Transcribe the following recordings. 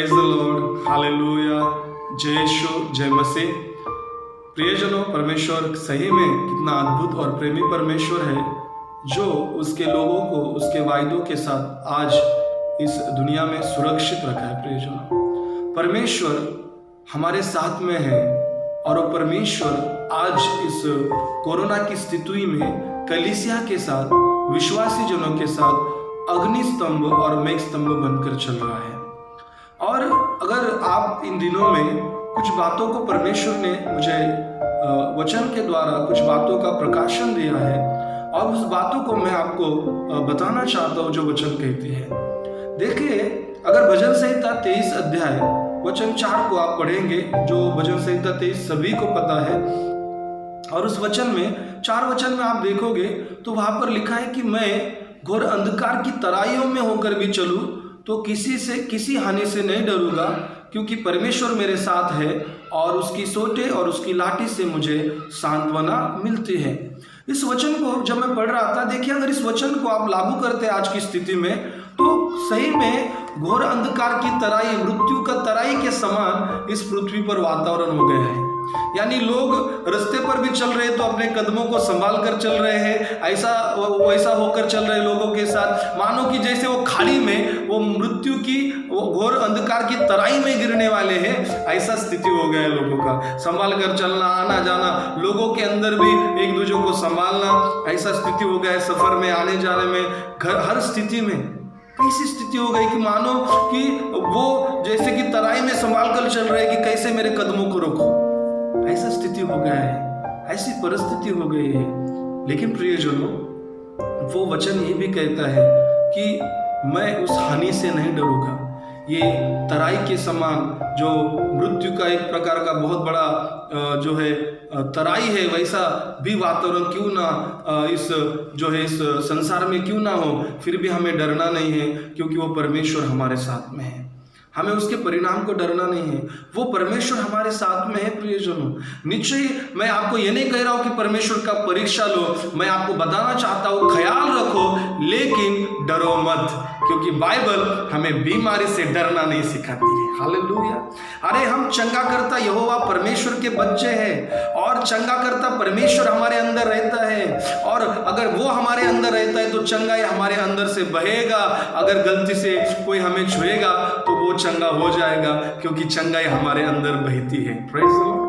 Praise the Lord, hallelujah, जय यीशु, जय मसीह। प्रियजनों, परमेश्वर सही में कितना अद्भुत और प्रेमी परमेश्वर है जो उसके लोगों को उसके वायदों के साथ आज इस दुनिया में सुरक्षित रखा है। प्रियजनों, परमेश्वर हमारे साथ में है और वो परमेश्वर आज इस कोरोना की स्थिति में कलीसिया के साथ, विश्वासी जनों के साथ अग्नि स्तंभ और मेघ स्तंभ बनकर चल रहा है। और अगर आप इन दिनों में कुछ बातों को परमेश्वर ने मुझे वचन के द्वारा कुछ बातों का प्रकाशन दिया है और उस बातों को मैं आपको बताना चाहता हूं जो वचन कहती है। देखिए, अगर भजन संहिता 23 अध्याय वचन 4 को आप पढ़ेंगे, जो भजन संहिता 23 सभी को पता है, और उस वचन में 4 वचन में आप देखोगे तो वहां पर लिखा है कि मैं घोर अंधकार की तराइयों में होकर भी चलूं तो किसी हानि से नहीं डरूंगा, क्योंकि परमेश्वर मेरे साथ है और उसकी सोटे और उसकी लाठी से मुझे सांत्वना मिलती है। इस वचन को जब मैं पढ़ रहा था, देखिए, अगर इस वचन को आप लागू करते आज की स्थिति में तो सही में घोर अंधकार की तराई, मृत्यु का तराई के समान इस पृथ्वी पर वातावरण हो गया है। यानी लोग रास्ते पर भी चल रहे तो अपने कदमों को संभाल कर चल रहे हैं, ऐसा वैसा होकर चल रहे लोगों के साथ, मानो कि जैसे वो खाड़ी में वो मृत्यु की वो घोर अंधकार की तराई में गिरने वाले हैं। ऐसा स्थिति हो गया है लोगों का, संभाल कर चलना, आना जाना, लोगों के अंदर भी एक दूसरे को संभालना, ऐसा स्थिति हो गया है। सफर में, आने जाने में, घर, हर स्थिति में ऐसी स्थिति हो गई कि मानो कि वो जैसे कि तराई में संभाल कर चल रहे कि कैसे मेरे कदमों को रोको। ऐसा स्थिति हो गया है, ऐसी परिस्थिति हो गई है। लेकिन प्रियजनों, वो वचन ये भी कहता है कि मैं उस हानि से नहीं डरूंगा। ये तराई के समान जो मृत्यु का एक प्रकार का बहुत बड़ा जो है तराई है, वैसा भी वातावरण क्यों ना इस जो है इस संसार में क्यों ना हो, फिर भी हमें डरना नहीं है, क्योंकि वो परमेश्वर हमारे साथ में है। हमें उसके परिणाम को डरना नहीं है, वो परमेश्वर हमारे साथ में है। प्रियजनों, निश्चय मैं आपको ये नहीं कह रहा हूं कि परमेश्वर का परीक्षा लो, मैं आपको बताना चाहता हूं ख्याल रखो, लेकिन डरो मत, क्योंकि बाइबल हमें बीमारी से डरना नहीं सिखाती है। हालेलुया। अरे, हम चंगा करता यहोवा परमेश्वर के बच्चे हैं और चंगा करता परमेश्वर हमारे अंदर रहता है, और अगर वो हमारे अंदर रहता है तो चंगाई हमारे अंदर से बहेगा। अगर गलती से कोई हमें छुएगा तो वो चंगा हो जाएगा, क्योंकि चंगाई हमारे अंदर बहती है। Praise the Lord,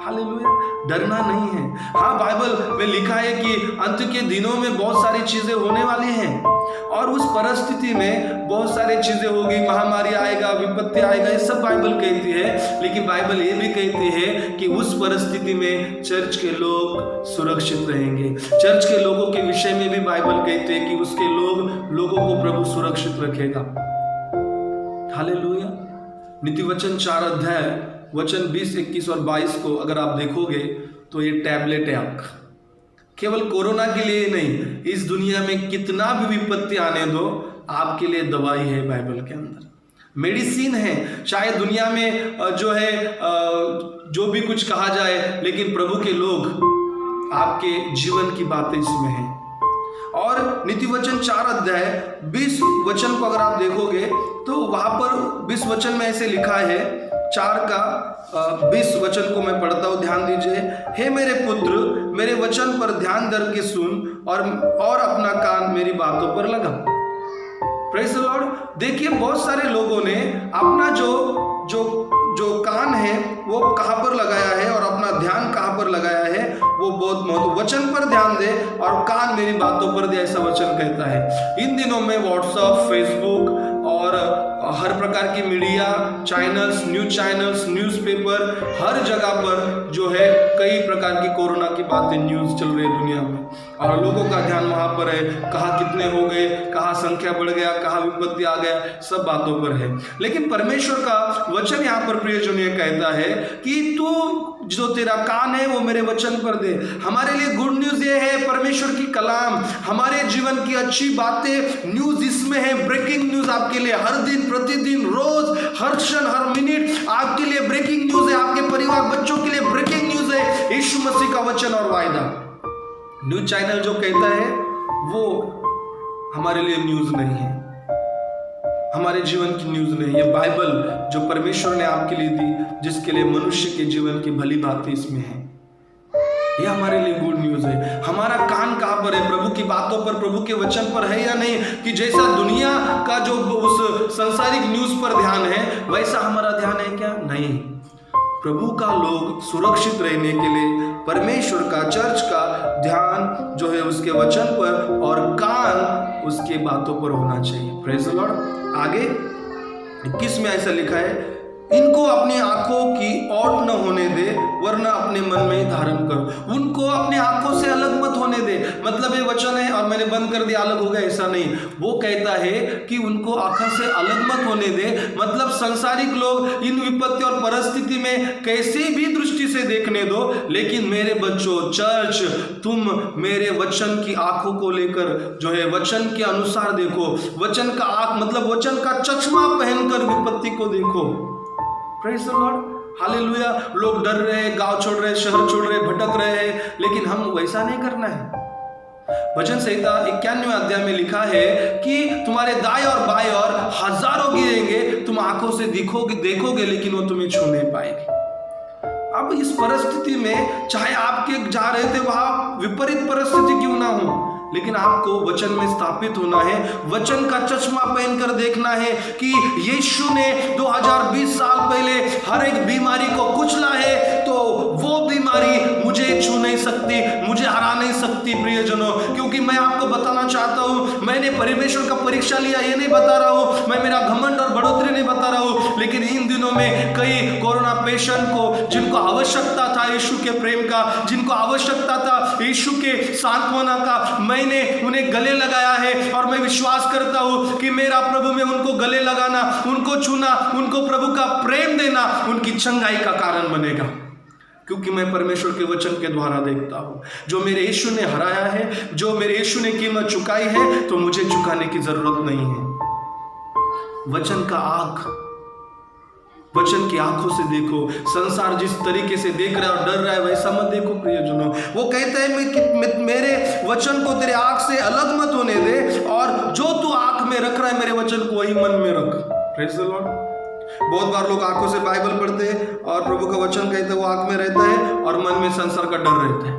hallelujah. डरना नहीं है। हाँ, बाइबल में लिखा है कि अंत के दिनों में बहुत सारी चीजें होने वाली हैं और उस परिस्थिति में बहुत सारी चीजें होगी, महामारी आएगा, विपत्ति आएगा, ये सब बाइबल कहती है। लेकिन बाइबल ये भी कहती है कि उस परिस्थिति में चर्च के लोग सुरक्षित रहेंगे। चर्च के लोगों के विषय में भी बाइबल कहती है कि उसके लोगों को प्रभु सुरक्षित रखेगा। हालेलुया। नीति वचन 4 अध्याय वचन 20, 21 और 22 को अगर आप देखोगे तो ये टैबलेट है आपका। केवल कोरोना के लिए नहीं, इस दुनिया में कितना भी विपत्ति आने दो, आपके लिए दवाई है बाइबल के अंदर, मेडिसिन है। चाहे दुनिया में जो है जो भी कुछ कहा जाए, लेकिन प्रभु के लोग, आपके जीवन की बातें इसमें हैं। और नीति वचन 4 अध्याय 20 वचन को अगर आप देखोगे तो वहां पर 20 वचन में ऐसे लिखा है, 4 का 20 वचन को मैं पढ़ता हूं, ध्यान दीजिए। हे मेरे पुत्र, मेरे वचन पर ध्यान धर के सुन और अपना कान मेरी बातों पर लगा। Praise the Lord. देखिए, बहुत सारे लोगों ने अपना जो कान है वो कहां पर लगाया है और अपना ध्यान कहां पर लगाया है, वो बहुत महत्व। वचन पर ध्यान दे और कान मेरी बातों पर दे, ऐसा वचन कहता है। इन दिनों में व्हाट्सएप, फेसबुक और हर प्रकार की मीडिया चैनल्स, न्यूज़पेपर, हर जगह पर जो है कई प्रकार की कोरोना की बातें न्यूज़ चल रही है दुनिया में, और लोगों का ध्यान वहां पर है, कहाँ कितने हो गए, कहाँ संख्या बढ़ गया, कहाँ विपत्ति आ गया, सब बातों पर है। लेकिन परमेश्वर का वचन यहाँ पर प्रियजन ये कहता है कि तू जो तेरा कान है वो मेरे वचन पर दे। हमारे लिए गुड न्यूज ये है, परमेश्वर की कलाम, हमारे जीवन की अच्छी बातें, न्यूज इसमें है, ब्रेकिंग न्यूज आपके लिए हर दिन, प्रतिदिन, रोज, हर क्षण, हर मिनट आपके लिए ब्रेकिंग न्यूज है। आपके परिवार, बच्चों के लिए ब्रेकिंग न्यूज है, यीशु मसीह का वचन और वायदा। न्यूज चैनल जो कहता है वो हमारे लिए न्यूज नहीं है। हमारे जीवन की न्यूज़ नहीं, ये बाइबल जो परमेश्वर ने आपके लिए दी, जिसके लिए मनुष्य के जीवन की भली बातें इसमें है, ये हमारे लिए गुड न्यूज़ है। हमारा कान कहाँ पर है? प्रभु की बातों पर, प्रभु के वचन पर है या नहीं? कि जैसा दुनिया का जो उस सांसारिक न्यूज़ पर ध्यान है, वैसा हमारा ध्यान है क्या? नहीं। प्रभु का लोग सुरक्षित रहने के लिए परमेश्वर का, चर्च का ध्यान जो है उसके वचन पर और कान उसके बातों पर होना चाहिए। Praise the Lord. आगे 21 में ऐसा लिखा है, इनको अपनी आंखों की ओट न होने दे, वरना अपने मन में ही धारण कर। उनको अपने आंखों से अलग मत होने दे। मतलब ये वचन है और मैंने बंद कर दिया, अलग हो गया, ऐसा नहीं। वो कहता है कि उनको आंखों से अलग मत होने दे। मतलब संसारिक लोग इन विपत्ति और परिस्थिति में कैसी भी दृष्टि से देखने दो, लेकिन मेरे बच्चों, चर्च, तुम मेरे वचन की आंखों को लेकर जो है वचन के अनुसार देखो। वचन का आंख मतलब वचन का चश्मा पहनकर विपत्ति को देखो। Praise the Lord, hallelujah. लोग डर रहे हैं, गांव छोड़ रहे, शहर छोड़ रहे, भटक रहे हैं, लेकिन हम वैसा नहीं करना है। भजन संहिता 91वें अध्याय में लिखा है कि तुम्हारे दाएं और बाएं और हजारों गिरेंगे, तुम आंखों से देखोगे लेकिन वो तुम्हें छू नहीं पाएगी। अब इस परिस्थिति में चाहे आपके जा रहे थे वहां विपरीत परिस्थिति क्यों ना हो, लेकिन आपको वचन में स्थापित होना है। वचन का चश्मा पहनकर देखना है कि यीशु ने 2020 साल पहले हर एक बीमारी को कुचला है, तो वो बीमारी मुझे छू नहीं सकती, मुझे हरा नहीं सकती प्रियजनों। क्योंकि मैं आपको बताना चाहता हूं, मैंने परमेश्वर का परीक्षा लिया, ये नहीं बता रहा हूं, मैं मेरा घमंड और बढ़ोतरी नहीं बता रहा हूं, लेकिन इन दिनों में कई कोरोना पेशेंट को, जिनको आवश्यकता था यीशु के प्रेम का, जिनको आवश्यकता था यीशु के सांत्वना का, मैंने उन्हें गले लगाया है। और मैं विश्वास करता हूं कि मेरा प्रभु में उनको गले लगाना, उनको छूना, उनको प्रभु का प्रेम देना उनकी चंगाई का कारण बनेगा। क्योंकि मैं परमेश्वर के वचन के द्वारा देखता हूं, जो मेरे यीशु ने हराया है, जो मेरे यीशु ने कीमत चुकाई है, तो मुझे चुकाने की जरूरत नहीं है। वचन का आंख, वचन की आंखों से देखो। संसार जिस तरीके से देख रहा है और डर रहा है, वैसा मत देखो प्रियजनों। वो कहते हैं मेरे वचन को तेरे आंख से अलग मत होने दे, और जो तू आंख में रख रहा है मेरे वचन को वही मन में रख। Praise the Lord. बहुत बार लोग आंखों से बाइबल पढ़ते हैं और प्रभु का वचन कहते हैं वो आंख में रहता है और मन में संसार का डर रहता है।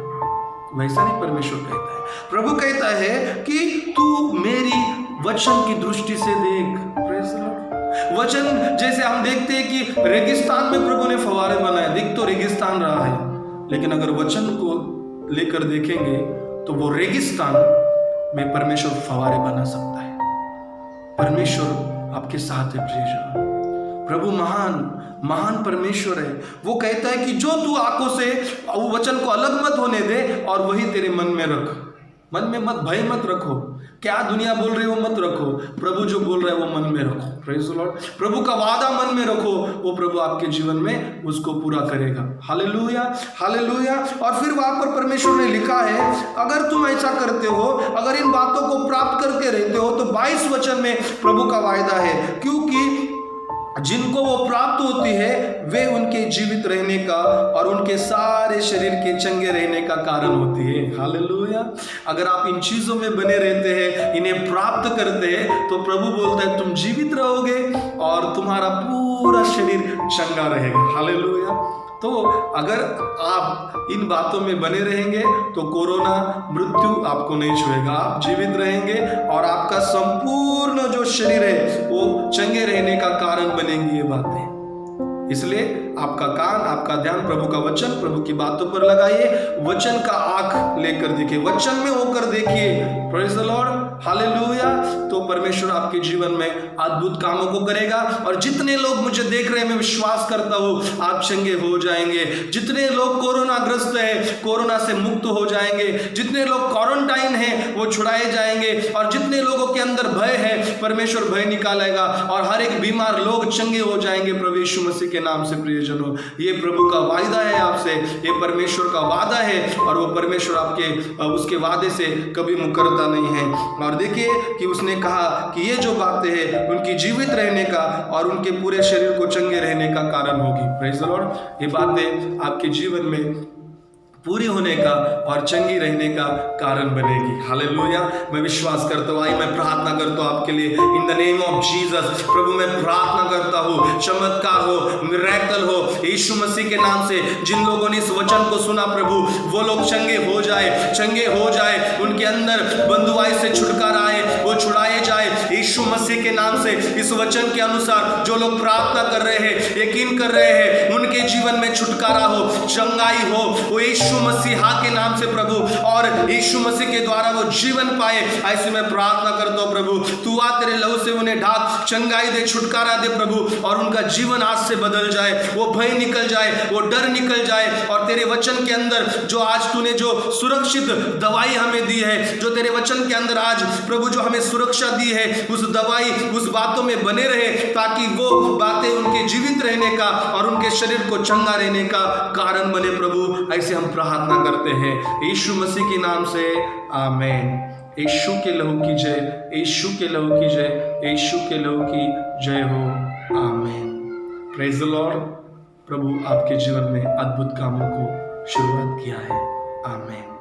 वैसा नहीं परमेश्वर कहता है। प्रभु कहता है कि तू मेरी वचन की दृष्टि से देख। Praise the Lord. वचन जैसे हम देखते हैं कि रेगिस्तान में प्रभु ने फव्वारे बनाए, दिख तो रेगिस्तान रहा है, लेकिन अगर वचन को लेकर देखेंगे तो वो रेगिस्तान में परमेश्वर फव्वारे बना सकता है। परमेश्वर आपके साथ है प्रियजनों। प्रभु महान परमेश्वर है। वो कहता है कि जो तू आंखों से वचन को अलग मत होने दे और वही तेरे मन में रख। मन में मत भय मत रखो, क्या दुनिया बोल रही है वो मत रखो, प्रभु जो बोल रहा है वो मन में रखो। Praise the Lord. प्रभु का वादा मन में रखो, वो प्रभु आपके जीवन में उसको पूरा करेगा। Hallelujah, hallelujah. और फिर वहां पर परमेश्वर ने लिखा है, अगर तुम ऐसा करते हो, अगर इन बातों को प्राप्त करके रहते हो, तो 22 वचन में प्रभु का वायदा है, क्योंकि जिनको वो प्राप्त होती है वे उनके जीवित रहने का और उनके सारे शरीर के चंगे रहने का कारण होती है। हालेलुया। अगर आप इन चीजों में बने रहते हैं, इन्हें प्राप्त करते हैं, तो प्रभु बोलता है तुम जीवित रहोगे और तुम्हारा पूरा शरीर चंगा रहेगा। हालेलुया। तो अगर आप इन बातों में बने रहेंगे तो कोरोना, मृत्यु आपको नहीं छुएगा। आप जीवित रहेंगे और आपका संपूर्ण जो शरीर है वो चंगे रहने का कारण बनेंगी ये बातें। इसलिए आपका कान, आपका ध्यान प्रभु का वचन, प्रभु की बातों पर लगाइए। वचन का आंख लेकर देखिए, वचन में होकर देखिए। Praise the Lord, hallelujah. तो परमेश्वर आपके जीवन में अद्भुत कामों को करेगा। और जितने लोग मुझे देख रहे हैं, मैं विश्वास करता हूं आप चंगे हो जाएंगे। जितने लोग कोरोना ग्रस्त है, कोरोना से मुक्त हो जाएंगे। जितने लोग क्वारंटाइन है वो छुड़ाए जाएंगे। और जितने लोगों के अंदर भय है, परमेश्वर भय निकालेगा और हर एक बीमार लोग चंगे हो जाएंगे प्रभु यीशु मसीह के नाम से। प्रियजनों, ये प्रभु का वायदा है आपसे, ये परमेश्वर का वादा है और वो परमेश्वर आपके उसके वादे से कभी मुकरता नहीं है। और देखिए कि उसने कहा कि ये जो बातें हैं उनकी जीवित रहने का और उनके पूरे शरीर को चंगे रहने का कारण होगी। Praise the Lord. ये बातें आपके जीवन में पूरी होने का और चंगी रहने का कारण बनेगी। हालेलुया। मैं विश्वास करता हूँ, आई मैं प्रार्थना करता हूँ आपके लिए in the name of Jesus. प्रभु मैं प्रार्थना करता हूँ चमत्कार हो, मिरेकल हो यीशु मसीह के नाम से। जिन लोगों ने इस वचन को सुना प्रभु, वो लोग चंगे हो जाए, उनके अंदर बंधुआई से छुटकारा आए, वो छुड़ाए जाए यीशु मसीह के नाम से। इस वचन के अनुसार जो लोग प्रार्थना कर रहे हैं, यकीन कर रहे हैं, उनके जीवन में छुटकारा हो, चंगाई हो, वो यीशु मसीहा के नाम से प्रभु, और यीशु मसीह के द्वारा वो जीवन पाए। ऐसे मैं प्रार्थना करता हूं प्रभु, तू आ तेरे लहू से उन्हें ढाक, चंगाई दे, छुटकारा दे प्रभु, और उनका जीवन आज से बदल जाए, वो भय निकल जाए, वो डर निकल जाए, और तेरे वचन के अंदर जो आज तूने जो सुरक्षित दवाई हमें दी है, जो तेरे वचन के अंदर आज प्रभु जो हमें सुरक्षा दी है, उस दवाई उस बातों में बने रहे, ताकि वो बातें उनके जीवित रहने का और उनके शरीर को चंगा रहने का कारण बने प्रभु। ऐसे हम प्रार्थना करते हैं यीशु मसीह के नाम से, आमीन। यीशु के लहू की जय, यीशु के लहू की जय, यीशु के लहू की जय हो, आमीन। Praise the Lord. प्रभु आपके जीवन में अद्भुत कामों को शुरुआत किया है, आमीन।